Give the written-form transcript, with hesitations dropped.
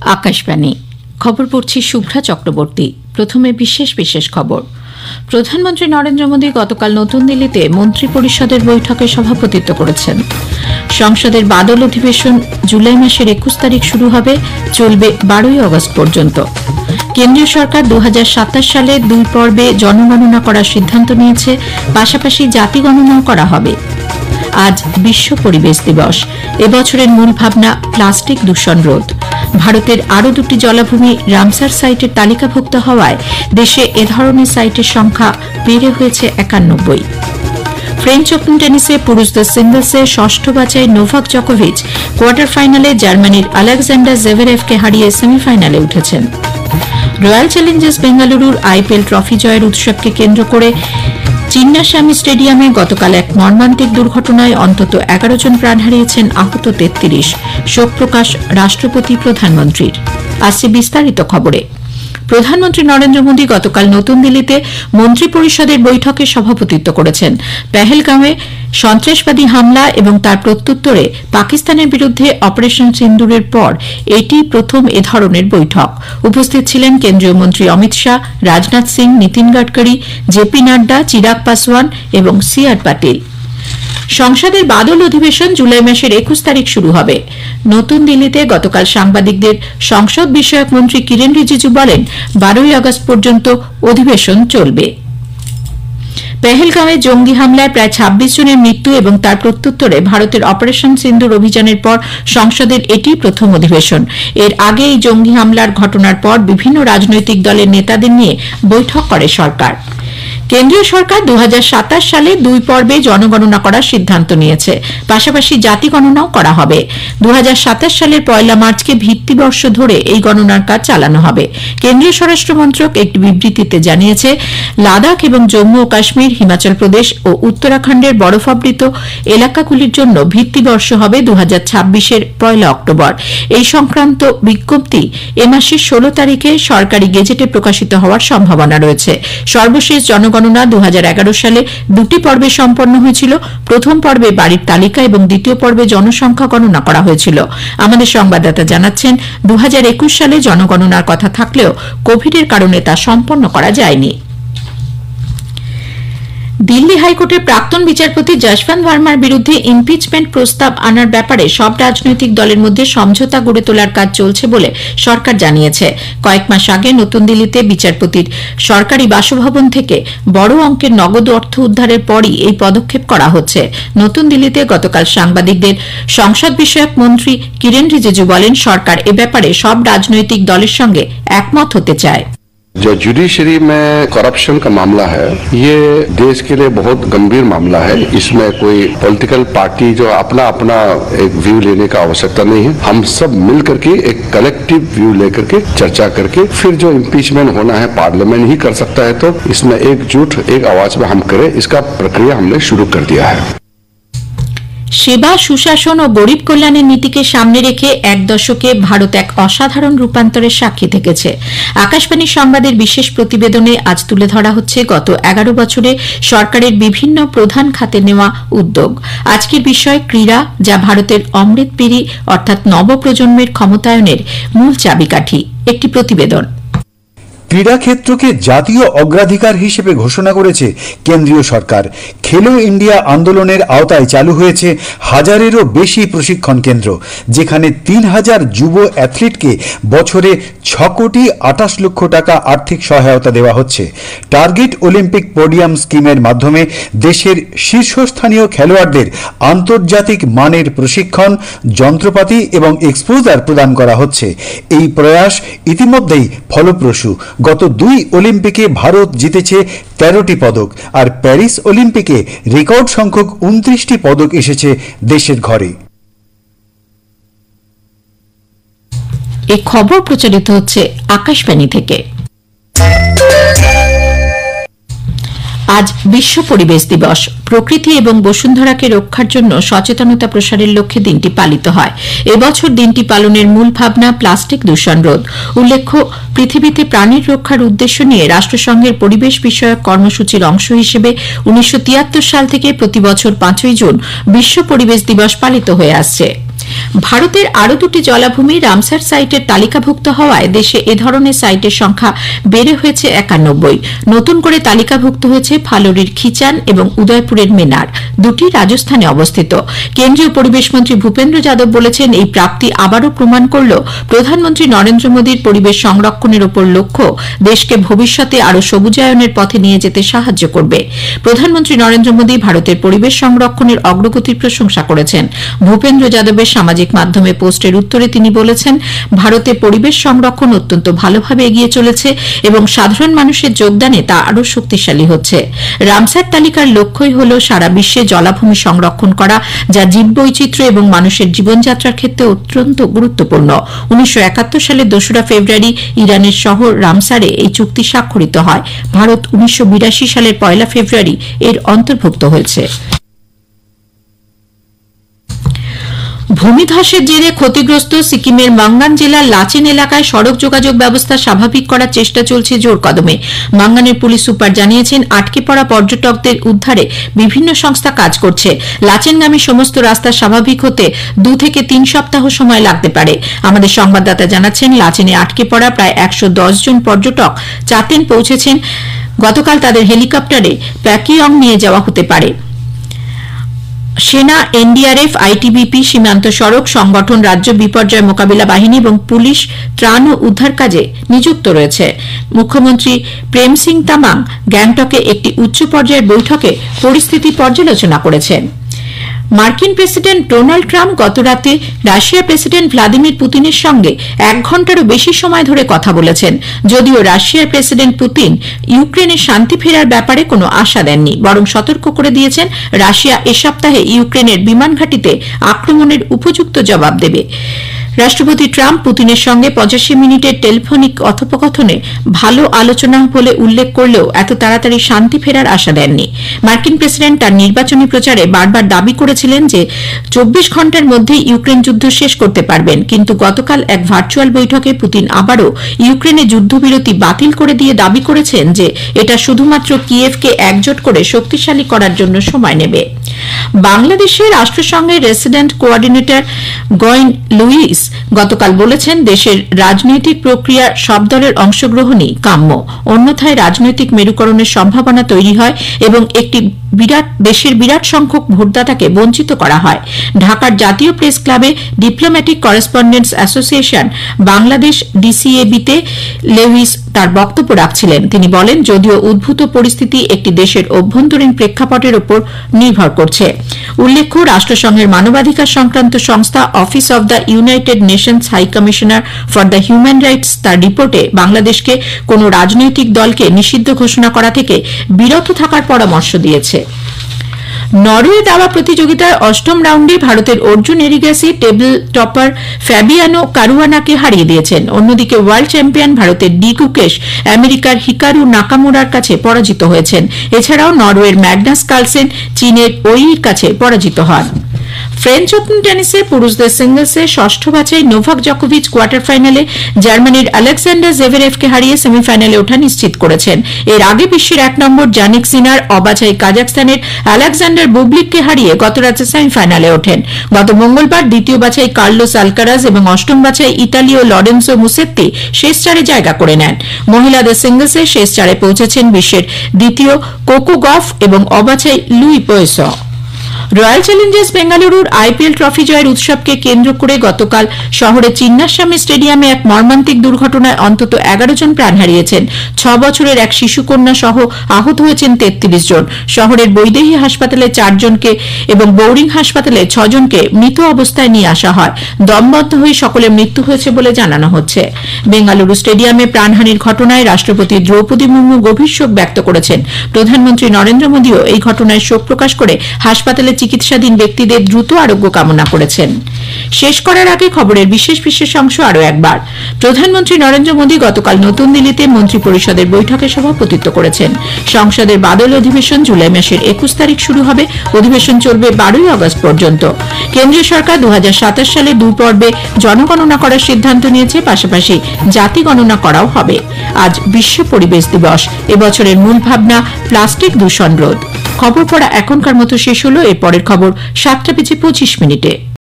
আকাশবাণী খবর পড়ছি শুভ্রা চক্রবর্তী। প্রথমে বিশেষ বিশেষ খবর। প্রধানমন্ত্রী নরেন্দ্র মোদী গতকাল নতুন দিল্লিতে মন্ত্রী পরিষদের বৈঠকে সভাপতিত্ব করেছেন। সংসদের বাদল অধিবেশন জুলাই মাসের ২১ তারিখ শুরু হবে, চলবে ১২ই আগস্ট পর্যন্ত। কেন্দ্রীয় সরকার ২০২৭ সালে ২ পর্বে জনগণনা করার সিদ্ধান্ত নিয়েছে, পাশাপাশি জাতি গণনাও করা হবে। আজ বিশ্ব পরিবেশ দিবস। এবছরের মূল ভাবনা প্লাস্টিক দূষণ রোধ। ভারতের আরও ২টি জলাভূমি রামসার সাইটের তালিকাভুক্ত হওয়ায় দেশে এ ধরনের সাইটের সংখ্যা বেড়ে হয়েছে ৯১। ফ্রেঞ্চ ওপেন টেনিসে পুরুষদের সিঙ্গলসে ষষ্ঠ বাছাই নোভাক জকোভিচ কোয়ার্টার ফাইনালে জার্মানির আলেকজান্ডার জেভেরেভকে হারিয়ে সেমিফাইনালে উঠেছেন। রয়্যাল চ্যালেঞ্জার্স বেঙ্গালুরুর আইপিএল ট্রফি জয়ের উৎসবকে কেন্দ্র করে চিন্নাস্বামী স্টেডিয়ামে গতকাল এক মর্মান্তিক দুর্ঘটনায় অন্তত ১১ জন প্রাণ হারিয়েছেন, আহত ৩৩। শোক প্রকাশ রাষ্ট্রপতি প্রধানমন্ত্রীর। আসছে বিস্তারিত খবরে। প্রধানমন্ত্রী নরেন্দ্র মোদী গতকাল নতুন দিল্লিতে মন্ত্রী পরিষদের বৈঠকে সভাপতিত্ব করেছেন। পেহেলগাঁওয়ে সন্ত্রাসবাদী হামলা এবং তার প্রত্যুত্তরে পাকিস্তানের বিরুদ্ধে অপারেশন সিন্দুরের পর এটি প্রথম এ ধরনের বৈঠক। উপস্থিত ছিলেন কেন্দ্রীয় মন্ত্রী অমিত শাহ, রাজনাথ সিং, নীতিন গডকরি, জেপি নাড্ডা, চিরাগ পাসওয়ান এবং সি.আর. পাটিল। সংসদের বাদল অধিবেশন জুলাই মাসের ২১ তারিখ শুরু হবে। নতুন দিল্লিতে গতকাল সাংবাদিকদের সংসদ বিষয়ক মন্ত্রী কিরেন রিজিজু বলেন, ১২ই আগস্ট পর্যন্ত অধিবেশন চলবে। পেহেলগাঁওয়ে জঙ্গি হামলায় প্রায় ২৬ জনের মৃত্যু এবং তার প্রত্যুত্তরে ভারতের অপারেশন সিন্দুর অভিযানের পর সংসদের এটি প্রথম অধিবেশন। এর আগে এই জঙ্গি হামলার ঘটনার পর বিভিন্ন রাজনৈতিক দলের নেতাদের নিয়ে বৈঠক করে সরকার। কেন্দ্রীয় সরকার ২০২৭ সালে ২ পর্বে জনগণনা করার সিদ্ধান্ত নিয়েছে, পাশাপাশি জাতি গণনাও করা হবে। ২০২৭ সালের ১ মার্চকে ভিত্তিবর্ষ ধরে এই গণনার কাজ চালানো হবে। কেন্দ্রীয় স্বরাষ্ট্র মন্ত্রক একটি বিবৃতিতে জানিয়েছে, লাদাখ এবং জম্মু ও কাশ্মীর, হিমাচল প্রদেশ ও উত্তরাখণ্ডের বরফাবৃত এলাকাগুলির জন্য ভিত্তিবর্ষ হবে ২০২৬-এর ১ অক্টোবর। এই সংক্রান্ত বিজ্ঞপ্তি এ মাসের ১৬ তারিখে সরকারি গেজেটে প্রকাশিত হওয়ার সম্ভাবনা রয়েছে। সর্বশেষ জনগণনা ২০১১ সালে ২টি পর্বে সম্পন্ন হয়েছিল। প্রথম পর্বে বাড়ির তালিকা এবং দ্বিতীয় পর্বে জনসংখ্যা গণনা করা হয়েছিল। আমাদের সংবাদদাতা জানাচ্ছেন, ২০২১ সালে জনগণনার কথা থাকলেও কোভিডের কারণে তা সম্পন্ন করা যায়নি। দিল্লি হাইকোর্টের প্রাক্তন বিচারপতি যশবন্ত ভার্মার বিরুদ্ধে ইমপিচমেন্ট প্রস্তাব আনার ব্যাপারে সব রাজনৈতিক দলের মধ্যে সমঝোতা গড়ে তোলার কাজ চলছে বলে সরকার জানিয়েছে। কয়েক মাস আগে নতুন দিল্লিতে বিচারপতির সরকারি বাসভবন থেকে বড় অঙ্কের নগদ অর্থ উদ্ধারের পরই এই পদক্ষেপ করা হচ্ছে। নতুন দিল্লিতে গতকাল সাংবাদিকদের সংসদ বিষয়ক মন্ত্রী কিরেন রিজিজু বলেন, সরকার এ ব্যাপারে সব রাজনৈতিক দলের সঙ্গে একমত হতে চায়। जो जुडिशरी में करप्शन का मामला है, ये देश के लिए बहुत गंभीर मामला है। इसमें कोई पॉलिटिकल पार्टी जो अपना अपना एक व्यू लेने का आवश्यकता नहीं है। हम सब मिल करके एक कलेक्टिव व्यू लेकर के चर्चा करके फिर जो इम्पीचमेंट होना है पार्लियामेंट ही कर सकता है, तो इसमें एकजुट एक आवाज में हम करें, इसका प्रक्रिया हमने शुरू कर दिया है। সেবা, সুশাসন ও গরিব কল্যাণের নীতিকে সামনে রেখে এক দশকে ভারত এক অসাধারণ রূপান্তরের সাক্ষী থেকেছে। আকাশবাণী সংবাদের বিশেষ প্রতিবেদনে আজ তুলে ধরা হচ্ছে গত ১১ বছরে সরকারের বিভিন্ন প্রধান খাতে নেওয়া উদ্যোগ। আজকের বিষয় ক্রীড়া, যা ভারতের অমৃত পিঢ়ি অর্থাৎ নবপ্রজন্মের ক্ষমতায়নের মূল চাবিকাঠি। একটি প্রতিবেদন। ক্রীড়া ক্ষেত্রকে জাতীয় অগ্রাধিকার হিসেবে ঘোষণা করেছে কেন্দ্রীয় সরকার। খেলো ইন্ডিয়া আন্দোলনের আওতায় চালু হয়েছে হাজারেরও বেশি প্রশিক্ষণ কেন্দ্র, যেখানে ৩,০০০ যুব অ্যাথলিটকে বছরে ৬,২৮,০০,০০০ টাকা আর্থিক সহায়তা দেওয়া হচ্ছে। টার্গেট অলিম্পিক পোডিয়াম স্কিমের মাধ্যমে দেশের শীর্ষস্থানীয় খেলোয়াড়দের আন্তর্জাতিক মানের প্রশিক্ষণ, যন্ত্রপাতি এবং এক্সপোজার প্রদান করা হচ্ছে। এই প্রয়াস ইতিমধ্যেই ফলপ্রসূ। গত ২ অলিম্পিকে ভারত জিতেছে ১৩টি পদক, আর প্যারিস অলিম্পিকে রেকর্ড সংখ্যক ২৯টি পদক এসেছে দেশের ঘরে। এই খবর প্রচারিত হচ্ছে আকাশবাণী থেকে। আজ বিশ্ব পরিবেশ দিবস। প্রকৃতি এবং বসুন্ধরাকে রক্ষার জন্য সচেতনতা প্রসারের লক্ষ্যে দিনটি পালিত হয়। এবছর দিনটি পালনের মূল ভাবনা প্লাস্টিক দূষণ রোধ। উল্লেখ্য, পৃথিবীতে প্রাণীর রক্ষার উদ্দেশ্য নিয়ে রাষ্ট্রসংঘের পরিবেশ বিষয়ক কর্মসূচির অংশ হিসেবে ১৯৭৩ সাল থেকে প্রতি বছর ৫ই জুন বিশ্ব পরিবেশ দিবস পালিত হয়ে আসছে। ভারতের আরও দুটি জলাভূমি রামসার সাইটের তালিকাভুক্ত হওয়ায় দেশে এ ধরনের সাইটের সংখ্যা বেড়ে হয়েছে 91। নতুন করে তালিকাভুক্ত হয়েছে ফালুরির খিচান এবং উদয়পুরের মেনার, দুটি রাজস্থানে অবস্থিত। কেন্দ্রীয় পরিবেশ মন্ত্রী ভূপেন্দ্র যাদব বলেছেন, এই প্রাপ্তি আবারও প্রমাণ করল প্রধানমন্ত্রী নরেন্দ্র মোদীর পরিবেশ সংরক্ষণের উপর লক্ষ্য দেশকে ভবিষ্যতে আরও সবুজায়নের পথে নিয়ে যেতে সাহায্য করবে। প্রধানমন্ত্রী নরেন্দ্র মোদী ভারতের পরিবেশ সংরক্ষণের অগ্রগতির প্রশংসা করেছেন। ভূপেন্দ্র যাদবের সামাজিক মাধ্যমে পোস্টের উত্তরে তিনি বলেছেন, ভারতে পরিবেশ সংরক্ষণ অত্যন্ত ভালোভাবে এগিয়ে চলেছে এবং সাধারণ মানুষের যোগদানে তা আরও শক্তিশালী হচ্ছে। রামসার তালিকার লক্ষ্যই হল সারা বিশ্বে জলাভূমি সংরক্ষণ করা, যা জীববৈচিত্র্য এবং মানুষের জীবনযাত্রার ক্ষেত্রে অত্যন্ত গুরুত্বপূর্ণ। 1971 সালের 2 ফেব্রুয়ারি ইরানের শহর রামসারে এই চুক্তি স্বাক্ষরিত হয়। ভারত 1982 সালের 1 ফেব্রুয়ারি এর অন্তর্ভুক্ত হয়েছে। ভূমিধসের জেরে ক্ষতিগ্রস্ত সিকিমের মাঙ্গান জেলার লাচেন এলাকায় সড়ক যোগাযোগ ব্যবস্থা স্বাভাবিক করার চেষ্টা চলছে জোর কদমে। মাঙ্গানের পুলিশ সুপার জানিয়েছেন, আটকে পড়া পর্যটকদের উদ্ধারে বিভিন্ন সংস্থা কাজ করছে। লাচেনগামী সমস্ত রাস্তা স্বাভাবিক হতে 2 থেকে 3 সপ্তাহ সময় লাগতে পারে। আমাদের সংবাদদাতা জানাচ্ছেন, লাচেনে আটকে পড়া প্রায় 110 জন পর্যটক চাতেন পৌঁছেছেন। গতকাল তাদের হেলিকপ্টারে প্যাকিয়ং নিয়ে যাওয়া হতে পারে। সেনা, এনডিআরএফ, আইটিবিপি, সীমান্ত সড়ক সংগঠন, রাজ্য বিপর্যয় মোকাবিলা বাহিনী এবং পুলিশ ত্রাণ ও উদ্ধার কাজে নিযুক্ত রয়েছে। মুখ্যমন্ত্রী প্রেম সিং তামাং গ্যাংটকে একটি উচ্চ পর্যায়ের বৈঠকে পরিস্থিতি পর্যালোচনা করেছেন। মার্কিন প্রেসিডেন্ট ডোনাল্ড ট্রাম্প গতরাতে রাশিয়ার প্রেসিডেন্ট ভ্লাদিমির পুতিনের সঙ্গে 1 ঘণ্টারও বেশি সময় ধরে কথা বলেছেন। যদিও রাশিয়ার প্রেসিডেন্ট পুতিন ইউক্রেনের শান্তি ফেরার ব্যাপারে কোনো আশা দেননি, বরং সতর্ক করে দিয়েছেন রাশিয়া এ সপ্তাহে ইউক্রেনের বিমান ঘাঁটিতে আক্রমণের উপযুক্ত জবাব দেবে। রাষ্ট্রপতি ট্রাম্প পুতিনের সঙ্গে 85 মিনিটের টেলিফোনিক কথোপকথনে ভালো আলোচনা বলে উল্লেখ করলেও এত তাড়াতাড়ি শান্তি ফেরার আশা দেননি। মার্কিন প্রেসিডেন্ট তার নির্বাচনী প্রচারে বারবার দাবি করেছিলেন যে 24 ঘণ্টার মধ্যে ইউক্রেন যুদ্ধ শেষ করতে পারবেন, কিন্তু গতকাল এক ভার্চুয়াল বৈঠকে পুতিন আবারও ইউক্রেনে যুদ্ধবিরতি বাতিল করে দিয়ে দাবি করেছেন যে এটা শুধুমাত্র কিয়েভকে একজোট করে শক্তিশালী করার জন্য সময় নেবে। বাংলাদেশের রাষ্ট্রসংঘের রেসিডেন্ট কোঅর্ডিনেটর গয়েন লুইস গতকাল বলেছেন, দেশের রাজনৈতিক প্রক্রিয়ার সব দলের অংশগ্রহণই কাম্য, অন্যথায় রাজনৈতিক মেরুকরণের সম্ভাবনা তৈরি হয় এবং একটি দেশের বিরাট সংখ্যক ভোটদাতাকে বঞ্চিত করা হয়। ঢাকার জাতীয় প্রেস ক্লাবে ডিপ্লোম্যাটিক করেসপন্ডেন্টস অ্যাসোসিয়েশন বাংলাদেশ ডিসিএবিতে লেউইস তার বক্তব্য রাখছিলেন। তিনি বলেন, যদিও উদ্ভূত পরিস্থিতি একটি দেশের অভ্যন্তরীণ প্রেক্ষাপটের উপর নির্ভর করছে। উল্লেখ্য, রাষ্ট্রসংঘের মানবাধিকার সংক্রান্ত সংস্থা Office of the United Nations High Commissioner for the Human Rights তার রিপোর্টে বাংলাদেশকে কোন রাজনৈতিক দলকে নিষিদ্ধ ঘোষণা করা থেকে বিরত থাকার পরামর্শ দিয়েছে। নরওয়ে দাবা প্রতিযোগিতার 8ম রাউন্ডে ভারতের অর্জুন এরিগাসি টেবিল টপার ফ্যাবিয়ানো কারুয়ানাকে হারিয়ে দিয়েছেন। অন্যদিকে ওয়ার্ল্ড চ্যাম্পিয়ন ভারতের ডি গুকেশ আমেরিকার হিকারু নাকামুরার কাছে পরাজিত হয়েছেন। এছাড়াও নরওয়ের ম্যাগনাস কার্লসেন চীনের ওইর কাছে পরাজিত হন। ফ্রেঞ্চ ওপেন টেনিসে পুরুষদের সিঙ্গলসে 6ষ্ঠ বাছাই নোভাক জকোভিচ কোয়ার্টার ফাইনালে জার্মানির আলেকজান্ডার জেভেরেভকে হারিয়ে সেমিফাইনালে ওঠা নিশ্চিত করেছেন। এর আগে বিশ্বের 1 নম্বর জানিক সিনার অবাছাই কাজাকস্তানের আলেকজান্ডার বুবলিককে হারিয়ে গতরাতে সেমিফাইনালে ওঠেন। গত মঙ্গলবার দ্বিতীয় বাছাই কার্লোস আলকারাজ এবং 8ম বাছাই ইতালীয় লরেন্সো মুসেত্তি শেষ 4-এ জায়গা করে নেন। মহিলাদের সিঙ্গলসে শেষ 4-এ পৌঁছেছেন বিশ্বের দ্বিতীয় কোকো গফ এবং অবাছাই লুই পোয়েস। রয়্যাল চ্যালেঞ্জার্স বেঙ্গালুরুর আইপিএল ট্রফি জয়ের উৎসবকে কেন্দ্র করে গতকাল শহরের চিন্নাস্বামী স্টেডিয়ামে এক মর্মান্তিক দুর্ঘটনায় অন্তত 11 জন প্রাণ হারিয়েছেন। 6 বছরের এক শিশুকন্যা সহ আহত হয়েছেন 33 জন। শহরের বৈদেহী হাসপাতালে 4 জনকে এবং বোরিং হাসপাতালে 6 জনকে মৃত অবস্থায় নিয়ে আসা হয়। দমবন্ধ হয়ে সকলের মৃত্যু হয়েছে বলে জানানো হচ্ছে। বেঙ্গালুরু স্টেডিয়ামে প্রাণহানির ঘটনায় রাষ্ট্রপতি দ্রৌপদী মুর্মু গভীর শোক ব্যক্ত করেছেন। প্রধানমন্ত্রী নরেন্দ্র মোদীও এই ঘটনায় শোক প্রকাশ করে হাসপাতালে চিকিৎসাধীন ব্যক্তিদের দ্রুত আরোগ্য কামনা করেছেন। শেষ করার আগে খবরের বিশেষ বিশেষ অংশ আরও একবার। প্রধানমন্ত্রী নরেন্দ্র মোদী গতকাল নতুন দিল্লিতে মন্ত্রী পরিষদের বৈঠকে সভাপতিত্ব করেছেন। সংসদের বাদল অধিবেশন জুলাই মাসের 21 তারিখ শুরু হবে। অধিবেশন চলবে 12ই আগস্ট পর্যন্ত। কেন্দ্রীয় সরকার 2027 সালে 2 পর্বে জনগণনা করার সিদ্ধান্ত নিয়েছে, পাশাপাশি জাতি গণনা করাও হবে। আজ বিশ্ব পরিবেশ দিবস। এবছরের মূল ভাবনা প্লাস্টিক দূষণ রোধ। খবর পড়া এখনকার মতো শেষ হলো। এর পরের খবর 7টা বেজে 25 মিনিটে।